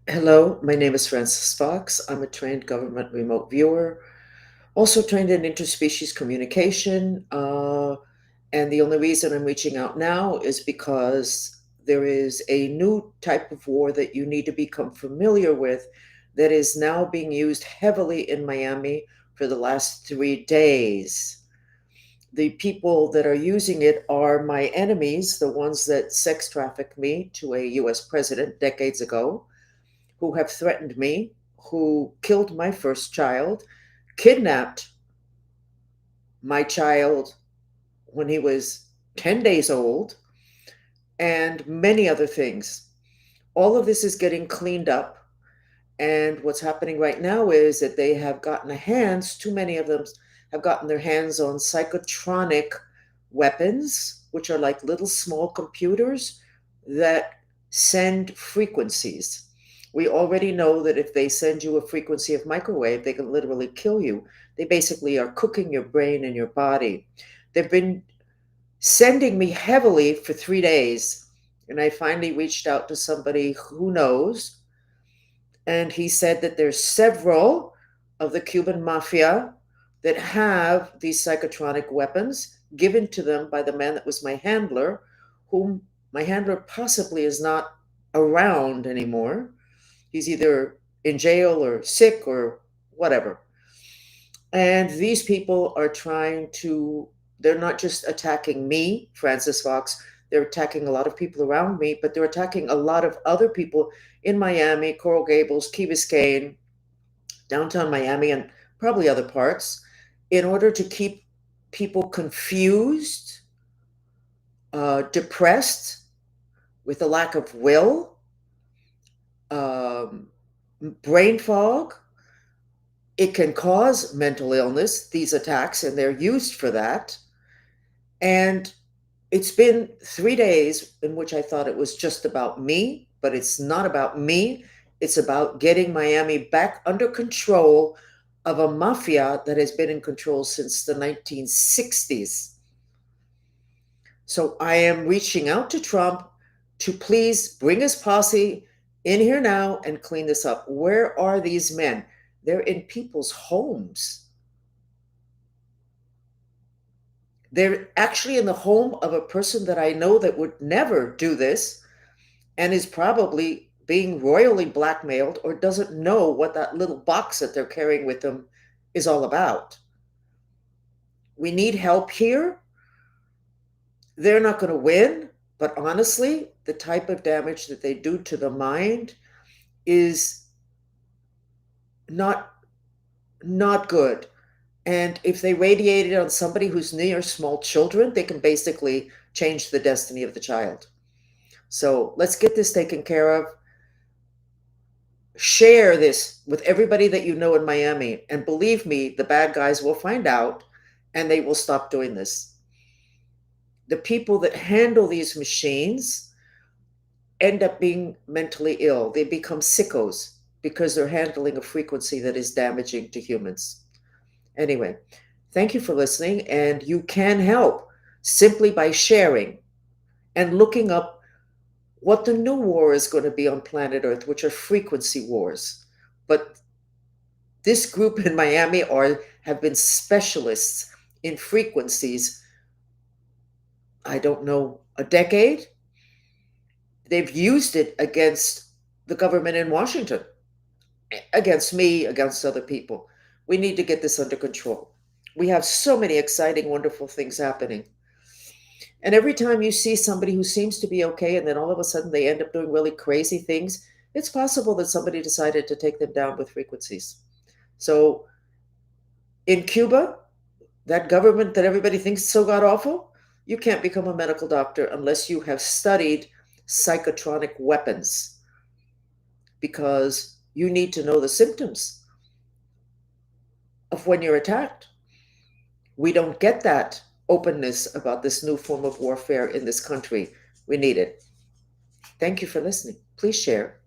Hello, my name is Francis Fox. I'm a trained government remote viewer, also trained in interspecies communication. And the only reason I'm reaching out now is because there is a new type of war that you need to become familiar with that is now being used heavily in Miami for the last 3 days. The people that are using it are my enemies, the ones that sex trafficked me to a US president decades ago, who have threatened me, who killed my first child, kidnapped my child when he was 10 days old, and many other things. All of this is getting cleaned up. And what's happening right now is that they have gotten their hands, too many of them have gotten their hands on psychotronic weapons, which are like little small computers that send frequencies. We already know that if they send you a frequency of microwave, they can literally kill you. They basically are cooking your brain and your body. They've been sending me heavily for 3 days. And I finally reached out to somebody who knows, and he said that there's several of the Cuban mafia that have these psychotronic weapons given to them by the man that was my handler, whom my handler possibly is not around anymore. He's either in jail or sick or whatever. And these people are trying to, they're not just attacking me, Francis Fox, they're attacking a lot of people around me, but they're attacking a lot of other people in Miami, Coral Gables, Key Biscayne, downtown Miami, and probably other parts, in order to keep people confused, depressed, with a lack of will, um, brain fog. It can cause mental illness, these attacks, and they're used for that. And it's been 3 days in which I thought it was just about me, but it's not about me. It's about getting Miami back under control of a mafia that has been in control since the 1960s. So I am reaching out to Trump to please bring his posse in here now and clean this up. Where are these men? They're in people's homes. They're actually in the home of a person that I know that would never do this and is probably being royally blackmailed or doesn't know what that little box that they're carrying with them is all about. We need help here. They're not going to win, but honestly, the type of damage that they do to the mind is not not good. And if they radiate it on somebody who's near small children, they can basically change the destiny of the child. So let's get this taken care of. Share this with everybody that you know in Miami. And believe me, the bad guys will find out and they will stop doing this. The people that handle these machines end up being mentally ill. They become sickos because they're handling a frequency that is damaging to humans. Anyway, thank you for listening, and you can help simply by sharing and looking up what the new war is going to be on planet Earth, which are frequency wars. But this group in Miami have been specialists in frequencies, I don't know, a decade. They've used it against the government in Washington, against me, against other people. We need to get this under control. We have so many exciting, wonderful things happening. And every time you see somebody who seems to be okay and then all of a sudden they end up doing really crazy things, it's possible that somebody decided to take them down with frequencies. So in Cuba, that government that everybody thinks is so god awful, you can't become a medical doctor unless you have studied psychotronic weapons, because you need to know the symptoms of when you're attacked. We don't get that openness about this new form of warfare in this country. We need it. Thank you for listening. Please share.